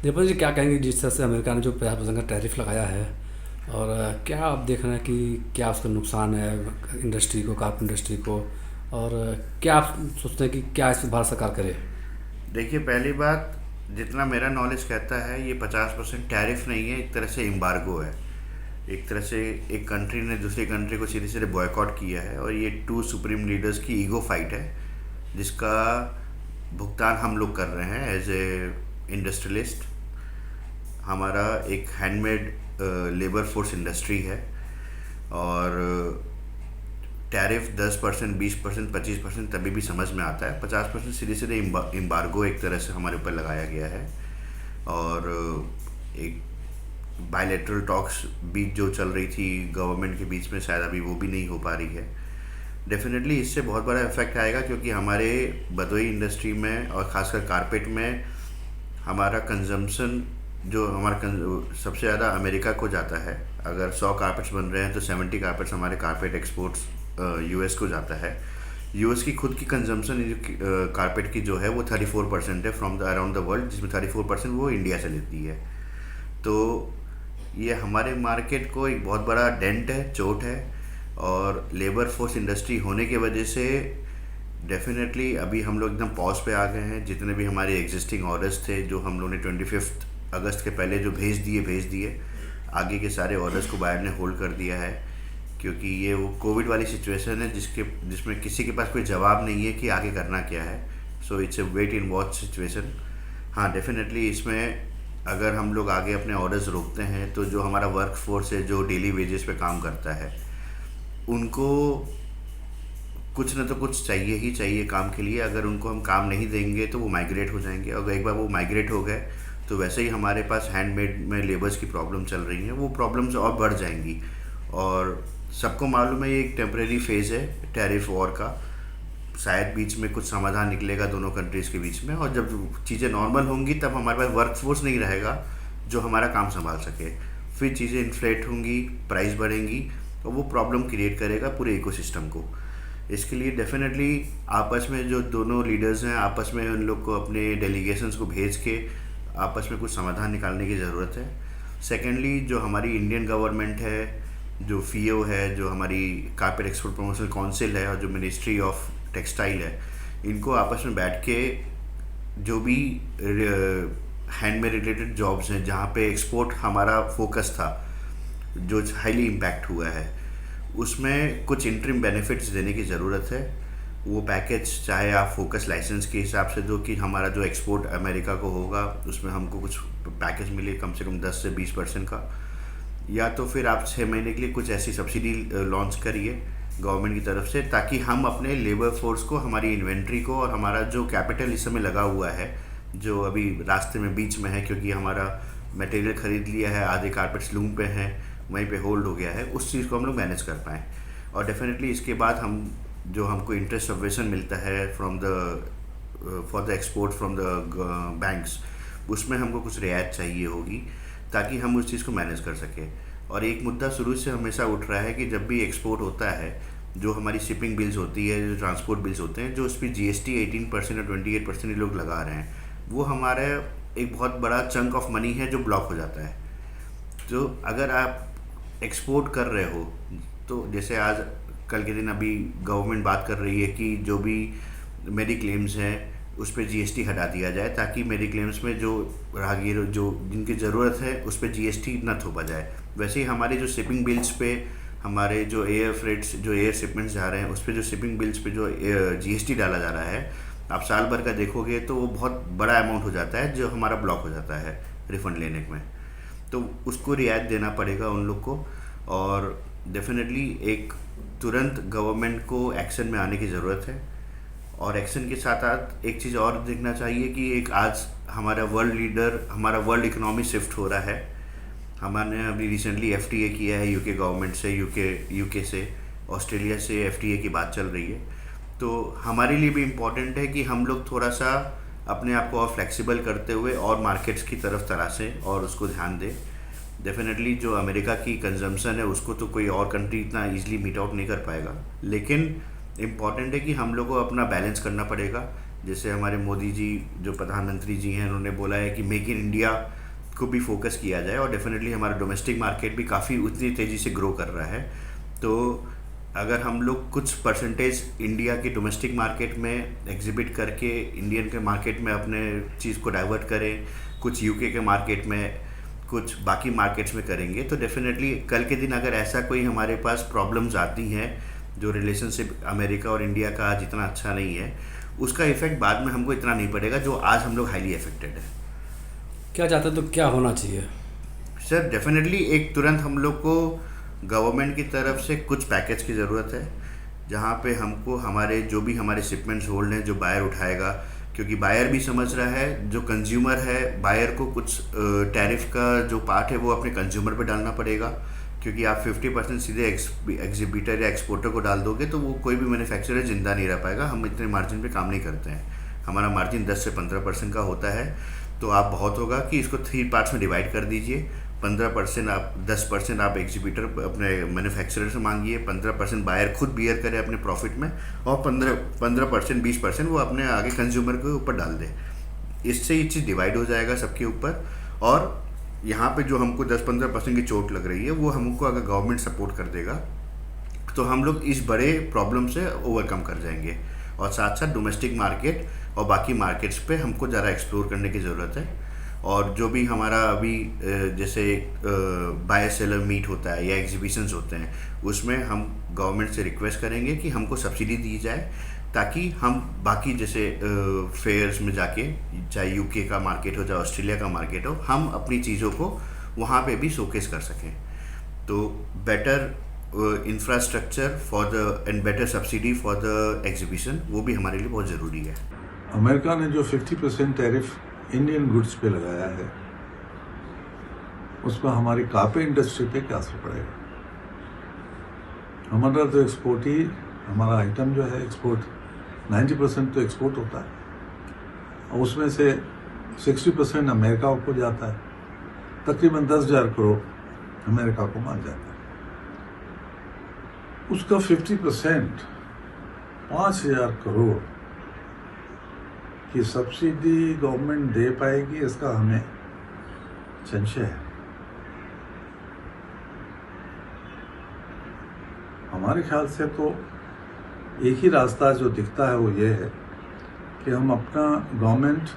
दीपक जी क्या कहेंगे जिस तरह से अमेरिका ने जो 50% का टैरिफ लगाया है, और क्या आप देख रहे हैं कि क्या उसका नुकसान है इंडस्ट्री को, कार इंडस्ट्री को, और क्या आप सोचते हैं कि क्या इस पर भारत सरकार करे? देखिए, पहली बात, जितना मेरा नॉलेज कहता है ये 50% टैरिफ नहीं है, एक तरह से एम्बार्गो है। एक तरह से एक कंट्री ने दूसरी कंट्री को सीधे सीधे बॉयकॉट किया है, और ये टू सुप्रीम लीडर्स की ईगो फाइट है, जिसका भुगतान हम लोग कर रहे हैं एज ए इंडस्ट्रियलिस्ट। हमारा एक हैंडमेड लेबर फोर्स इंडस्ट्री है, और टैरिफ 10%, 20%, 25% तभी भी समझ में आता है। 50% सीधे सीधे एम्बार्गो एक तरह से हमारे ऊपर लगाया गया है। और एक बायलैटरल टॉक्स बीच जो चल रही थी गवर्नमेंट के बीच में, शायद अभी वो भी नहीं हो पा रही है। डेफिनेटली इससे बहुत बड़ा इफेक्ट आएगा, क्योंकि हमारे बदोई इंडस्ट्री में और ख़ासकर कारपेट में हमारा कंजम्पशन, जो सबसे ज़्यादा अमेरिका को जाता है। अगर 100 कारपेट्स बन रहे हैं तो 70 कारपेट्स हमारे कारपेट एक्सपोर्ट्स यूएस को जाता है। यूएस की खुद की कंजम्पशन कारपेट की जो है वो 34% है from the around the world, जिसमें 34% वो इंडिया से लेती है। तो ये हमारे मार्केट को एक बहुत बड़ा डेंट है, चोट है। और लेबर फोर्स इंडस्ट्री होने की वजह से डेफिनेटली अभी हम लोग एकदम पॉज पे आ गए हैं। जितने भी हमारे एग्जिस्टिंग ऑर्डर्स थे जो हम लोगों ने 25 अगस्त के पहले जो भेज दिए, आगे के सारे ऑर्डर्स को बायर ने होल्ड कर दिया है, क्योंकि ये वो कोविड वाली सिचुएशन है जिसमें किसी के पास कोई जवाब नहीं है कि आगे करना क्या है। So it's a wait and watch situation. हाँ, डेफिनेटली इसमें अगर हम लोग आगे अपने ऑर्डर्स रोकते हैं तो जो हमारा वर्क फोर्स है जो डेली वेजेस पे काम करता है, उनको कुछ ना तो कुछ चाहिए ही चाहिए काम के लिए। अगर उनको हम काम नहीं देंगे तो वो माइग्रेट हो जाएंगे, और एक बार वो माइग्रेट हो गए तो वैसे ही हमारे पास हैंडमेड में लेबर्स की प्रॉब्लम चल रही हैं, वो प्रॉब्लम्स और बढ़ जाएंगी। और सबको मालूम है ये एक टेम्परेरी फेज़ है टैरिफ वॉर का। शायद बीच में कुछ समाधान निकलेगा दोनों कंट्रीज़ के बीच में, और जब चीज़ें नॉर्मल होंगी तब हमारे पास वर्क फोर्स नहीं रहेगा जो हमारा काम संभाल सके। फिर चीज़ें इन्फ्लेट होंगी, प्राइस बढ़ेंगी, और वो प्रॉब्लम क्रिएट करेगा पूरे इकोसिस्टम को। इसके लिए डेफिनेटली आपस में जो दोनों लीडर्स हैं, आपस में उन लोग को अपने डेलीगेशंस को भेज के आपस में कुछ समाधान निकालने की ज़रूरत है। सेकेंडली, जो हमारी इंडियन गवर्नमेंट है, जो फीओ है, जो हमारी कारपेट एक्सपोर्ट प्रमोशन काउंसिल है, और जो मिनिस्ट्री ऑफ टेक्सटाइल है, इनको आपस में बैठ के जो भी हैंड में रिलेटेड जॉब्स हैं जहाँ पे एक्सपोर्ट हमारा फोकस था, जो हाईली इम्पैक्ट हुआ है, उसमें कुछ इंटरिम बेनिफिट्स देने की ज़रूरत है। वो पैकेज चाहे आप फोकस लाइसेंस के हिसाब से दो कि हमारा जो एक्सपोर्ट अमेरिका को होगा उसमें हमको कुछ पैकेज मिले कम से कम 10 से 20% का, या तो फिर आप 6 महीने के लिए कुछ ऐसी सब्सिडी लॉन्च करिए गवर्नमेंट की तरफ से, ताकि हम अपने लेबर फोर्स को, हमारी इन्वेंट्री को, और हमारा जो कैपिटल इस समय लगा हुआ है जो अभी रास्ते में बीच में है, क्योंकि हमारा मटेरियल ख़रीद लिया है, आधे कारपेट्स लूम पे हैं, वहीं पे होल्ड हो गया है, उस चीज़ को हम लोग मैनेज कर पाएँ। और डेफिनेटली इसके बाद हम जो हमको इंटरेस्ट सब्वेशन मिलता है from the for the export from the banks, उसमें हमको कुछ रियायत चाहिए होगी ताकि हम उस चीज़ को मैनेज कर सकें। और एक मुद्दा शुरू से हमेशा उठ रहा है कि जब भी एक्सपोर्ट होता है, जो हमारी शिपिंग बिल्स होती है, जो ट्रांसपोर्ट बिल्स होते हैं, जो उस पर जीएसटी 18% और 28% ये लोग लगा रहे हैं, वो हमारे एक बहुत बड़ा चंक ऑफ मनी है जो ब्लॉक हो जाता है। तो अगर आप एक्सपोर्ट कर रहे हो, तो जैसे आज कल के दिन अभी गवर्नमेंट बात कर रही है कि जो भी मेरी क्लेम्स हैं उस पर जीएसटी हटा दिया जाए, ताकि मेरी क्लेम्स में जो राहगीर जो जिनकी ज़रूरत है उस पर जीएसटी न थोपा जाए। वैसे ही हमारे जो शिपिंग बिल्स पे, हमारे जो एयर फ्रेट्स, जो एयर शिपमेंट्स जा रहे हैं, उस पर जो शिपिंग बिल्स पे जो जीएसटी डाला जा रहा है, आप साल भर का देखोगे तो वो बहुत बड़ा अमाउंट हो जाता है जो हमारा ब्लॉक हो जाता है रिफ़ंड लेने में। तो उसको रियायत देना पड़ेगा उन लोग को। और डेफिनेटली एक तुरंत गवर्नमेंट को एक्शन में आने की ज़रूरत है। और एक्शन के साथ साथ एक चीज़ और देखना चाहिए कि एक आज हमारा वर्ल्ड इकोनॉमी शिफ्ट हो रहा है। हमने अभी रिसेंटली एफटीए किया है यूके गवर्नमेंट से, यूके से, ऑस्ट्रेलिया से एफटीए की बात चल रही है। तो हमारे लिए भी इम्पॉर्टेंट है कि हम लोग थोड़ा सा अपने आप को और फ्लेक्सिबल करते हुए और मार्केट्स की तरफ तराशें और उसको ध्यान दें। डेफिनेटली जो अमेरिका की कंजम्पशन है उसको तो कोई और कंट्री इतना ईजिली मीट आउट नहीं कर पाएगा, लेकिन इम्पॉर्टेंट है कि हम लोग को अपना बैलेंस करना पड़ेगा जैसे हमारे मोदी जी जो प्रधानमंत्री जी हैं, उन्होंने बोला है कि मेक इन इंडिया को भी फोकस किया जाए, और डेफिनेटली हमारा डोमेस्टिक मार्केट भी काफ़ी उतनी तेज़ी से ग्रो कर रहा है। तो अगर हम लोग कुछ परसेंटेज इंडिया के डोमेस्टिक मार्केट में एग्जिबिट करके इंडियन के मार्केट में अपने चीज़ को डाइवर्ट करें, कुछ यूके के मार्केट में, कुछ बाकी मार्केट्स में करेंगे, तो डेफिनेटली कल के दिन अगर ऐसा कोई हमारे पास प्रॉब्लम्स आती हैं, जो रिलेशनशिप अमेरिका और इंडिया का आज इतना अच्छा नहीं है, उसका इफेक्ट बाद में हमको इतना नहीं पड़ेगा जो आज हम लोग हाईली अफेक्टेड है। क्या चाहते हैं, तो क्या होना चाहिए? सर डेफिनेटली एक तुरंत हम लोग को गवर्नमेंट की तरफ से कुछ पैकेज की ज़रूरत है, जहाँ पे हमको हमारे जो भी हमारे शिपमेंट्स होल्ड हैं, जो बायर उठाएगा, क्योंकि बायर भी समझ रहा है, जो कंज्यूमर है, बायर को कुछ टैरिफ का जो पार्ट है वो अपने कंज्यूमर पे डालना पड़ेगा, क्योंकि आप 50% सीधे एग्जिबिटर या एक्सपोर्टर को डाल दोगे तो वो कोई भी मैन्युफैक्चरर ज़िंदा नहीं रह पाएगा। हम इतने मार्जिन पे काम नहीं करते हैं, हमारा मार्जिन 10 से 15% का होता है। तो आप बहुत होगा कि इसको 3 पार्ट्स में डिवाइड कर दीजिए, 15% आप 10% आप एग्जीबिटर अपने मैन्युफैक्चरर से मांगिए, 15% बायर खुद बियर करे अपने प्रॉफिट में, और 15% 20% वो अपने आगे कंज्यूमर के ऊपर डाल दे। इससे ये चीज़ डिवाइड हो जाएगा सबके ऊपर, और यहाँ पे जो हमको 10-15% की चोट लग रही है वो हमको अगर गवर्नमेंट सपोर्ट कर देगा तो हम लोग इस बड़े प्रॉब्लम से ओवरकम कर जाएंगे। और साथ साथ डोमेस्टिक मार्केट और बाकी मार्केट्स पे हमको ज़रा एक्सप्लोर करने की ज़रूरत है। और जो भी हमारा अभी जैसे बायर सेलर मीट होता है या एग्जीबिशंस होते हैं, उसमें हम गवर्नमेंट से रिक्वेस्ट करेंगे कि हमको सब्सिडी दी जाए, ताकि हम बाकी जैसे फेयर्स में जाके, चाहे यूके का मार्केट हो चाहे ऑस्ट्रेलिया का मार्केट हो, हम अपनी चीज़ों को वहाँ पे भी शोकेस कर सकें। तो better infrastructure for the end better subsidy for the exhibition, वो भी हमारे लिए बहुत ज़रूरी है। अमेरिका ने जो 50% टैरिफ इंडियन गुड्स पे लगाया है, उस पर हमारी कारपेट इंडस्ट्री पे क्या असर पड़ेगा? हमारा तो एक्सपोर्ट ही, हमारा आइटम जो है एक्सपोर्ट 90% तो एक्सपोर्ट होता है, और उसमें से 60% अमेरिका को जाता है। तकरीबन 10,000 करोड़ अमेरिका को माल जाता है। उसका 50% 5,000 करोड़ की सब्सिडी गवर्नमेंट दे पाएगी, इसका हमें संशय है। हमारे ख्याल से तो एक ही रास्ता जो दिखता है वो ये है कि हम अपना गवर्नमेंट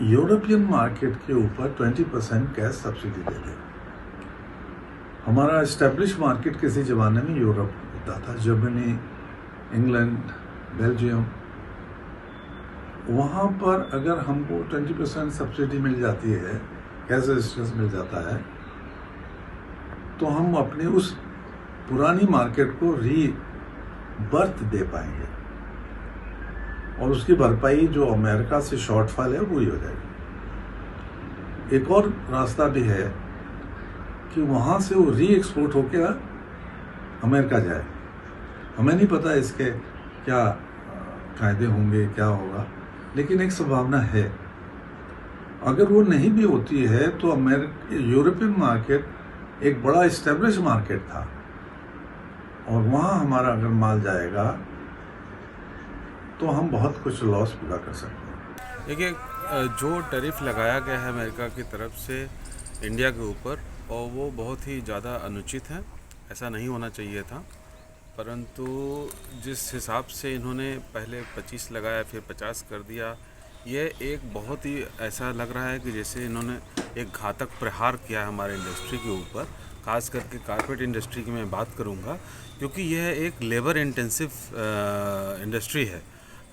यूरोपियन मार्केट के ऊपर 20% गैस सब्सिडी दे दे। हमारा एस्टेब्लिश मार्केट किसी ज़माने में यूरोप होता था, जर्मनी, इंग्लैंड, बेल्जियम। वहाँ पर अगर हमको 20% सब्सिडी मिल जाती है, गैस रेजिस्टेंस मिल जाता है, तो हम अपने उस पुरानी मार्केट को बर्थ दे पाएंगे, और उसकी भरपाई जो अमेरिका से शॉर्टफॉल है वो ही हो जाएगी। एक और रास्ता भी है कि वहाँ से वो एक्सपोर्ट होकर अमेरिका जाए। हमें नहीं पता इसके क्या कायदे होंगे, क्या होगा, लेकिन एक संभावना है। अगर वो नहीं भी होती है तो यूरोपियन मार्केट एक बड़ा इस्टेब्लिश मार्केट था, और वहाँ हमारा अगर माल जाएगा तो हम बहुत कुछ लॉस पूरा कर सकते हैं। देखिए, जो टैरिफ लगाया गया है अमेरिका की तरफ से इंडिया के ऊपर, और वो बहुत ही ज़्यादा अनुचित है, ऐसा नहीं होना चाहिए था। परंतु जिस हिसाब से इन्होंने पहले 25 लगाया फिर 50 कर दिया, ये एक बहुत ही ऐसा लग रहा है कि जैसे इन्होंने एक घातक प्रहार किया है हमारे इंडस्ट्री के ऊपर। खास करके कारपेट इंडस्ट्री की मैं बात करूंगा, क्योंकि यह एक लेबर इंटेंसिव इंडस्ट्री है।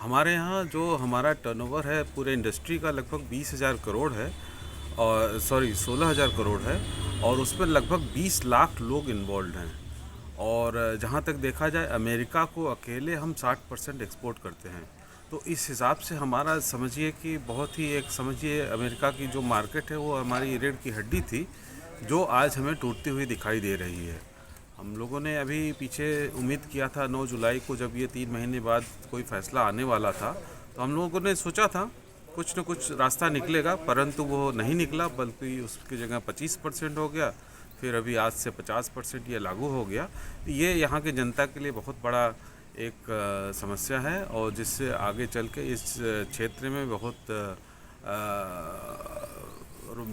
हमारे यहाँ जो हमारा टर्नओवर है पूरे इंडस्ट्री का लगभग 20,000 करोड़ है, और 16,000 करोड़ है, और उसमें लगभग 20 लाख लोग इन्वॉल्व हैं। और जहाँ तक देखा जाए, अमेरिका को अकेले हम 60% एक्सपोर्ट करते हैं। तो इस हिसाब से हमारा समझिए कि बहुत ही समझिए अमेरिका की जो मार्केट है वो हमारी रीढ़ की हड्डी थी, जो आज हमें टूटती हुई दिखाई दे रही है। हम लोगों ने अभी पीछे उम्मीद किया था 9 जुलाई को, जब ये 3 महीने बाद कोई फ़ैसला आने वाला था, तो हम लोगों ने सोचा था कुछ न कुछ रास्ता निकलेगा, परंतु वो नहीं निकला, बल्कि उसकी जगह 25% हो गया। फिर अभी आज से 50% ये लागू हो गया। ये यहाँ की जनता के लिए बहुत बड़ा एक समस्या है और जिससे आगे चल के इस क्षेत्र में बहुत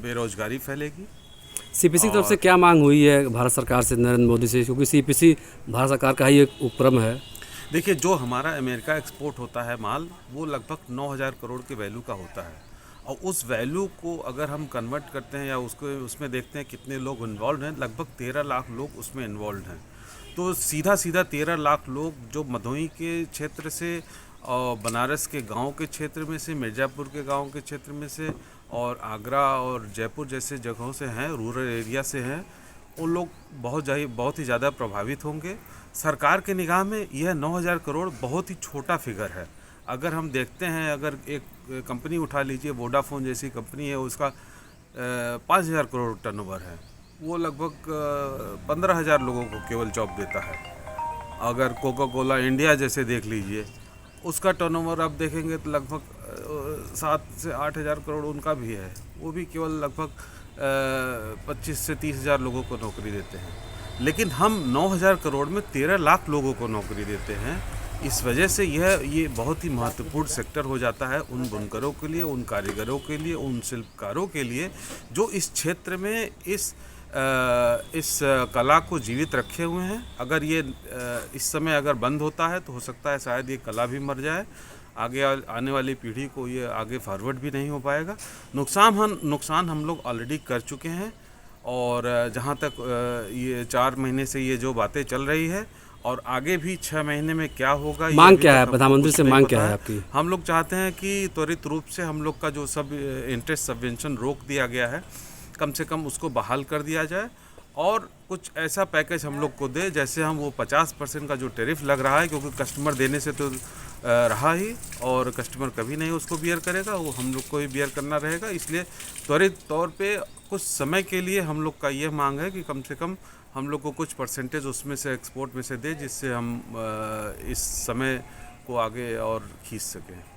बेरोजगारी फैलेगी। सीपीसी की तरफ से और क्या मांग हुई है भारत सरकार से, नरेंद्र मोदी से, क्योंकि सीपीसी भारत सरकार का ही एक उपक्रम है। देखिए, जो हमारा अमेरिका एक्सपोर्ट होता है माल, वो लगभग 9,000 करोड़ के वैल्यू का होता है और उस वैल्यू को अगर हम कन्वर्ट करते हैं या उसको उसमें देखते हैं कितने लोग इन्वॉल्व हैं, लगभग 13 लाख लोग उसमें इन्वॉल्व हैं। तो सीधा सीधा 13 लाख लोग जो भदोही के क्षेत्र से और बनारस के गांव के क्षेत्र में से, मिर्ज़ापुर के गांव के क्षेत्र में से और आगरा और जयपुर जैसे जगहों से हैं, रूरल एरिया से हैं, वो लोग बहुत ही ज़्यादा प्रभावित होंगे। सरकार के निगाह में यह 9,000 करोड़ बहुत ही छोटा फिगर है। अगर हम देखते हैं, अगर एक कंपनी उठा लीजिए, वोडाफोन जैसी कंपनी है, उसका 5,000 करोड़ टर्नओवर है, वो लगभग 15,000 लोगों को केवल जॉब देता है। अगर कोका कोला इंडिया जैसे देख लीजिए, उसका टर्नओवर आप देखेंगे तो लगभग 7 से 8,000 करोड़ उनका भी है, वो भी केवल लगभग 25 से 30,000 लोगों को नौकरी देते हैं। लेकिन हम 9,000 करोड़ में 13 लाख लोगों को नौकरी देते हैं। इस वजह से ये बहुत ही महत्वपूर्ण सेक्टर हो जाता है उन बुनकरों के लिए, उन कारीगरों के लिए, उन शिल्पकारों के लिए जो इस क्षेत्र में इस कला को जीवित रखे हुए हैं। अगर ये इस समय अगर बंद होता है तो हो सकता है शायद ये कला भी मर जाए, आगे आने वाली पीढ़ी को ये आगे फॉरवर्ड भी नहीं हो पाएगा। नुकसान हम लोग ऑलरेडी कर चुके हैं और जहाँ तक ये 4 महीने से ये जो बातें चल रही है और आगे भी 6 महीने में क्या होगा, मांग क्या है प्रधानमंत्री से, मांग क्या है आपकी? हम लोग चाहते हैं कि त्वरित रूप से हम लोग का जो सब इंटरेस्ट सबवेंशन रोक दिया गया है, कम से कम उसको बहाल कर दिया जाए और कुछ ऐसा पैकेज हम लोग को दे, जैसे हम वो 50% का जो टैरिफ लग रहा है, क्योंकि कस्टमर देने से तो रहा ही और कस्टमर कभी नहीं उसको बियर करेगा, वो हम लोग को ही बियर करना रहेगा। इसलिए त्वरित तौर पे कुछ समय के लिए हम लोग का ये मांग है कि कम से कम हम लोग को कुछ परसेंटेज उसमें से एक्सपोर्ट में से दे, जिससे हम इस समय को आगे और खींच सकें।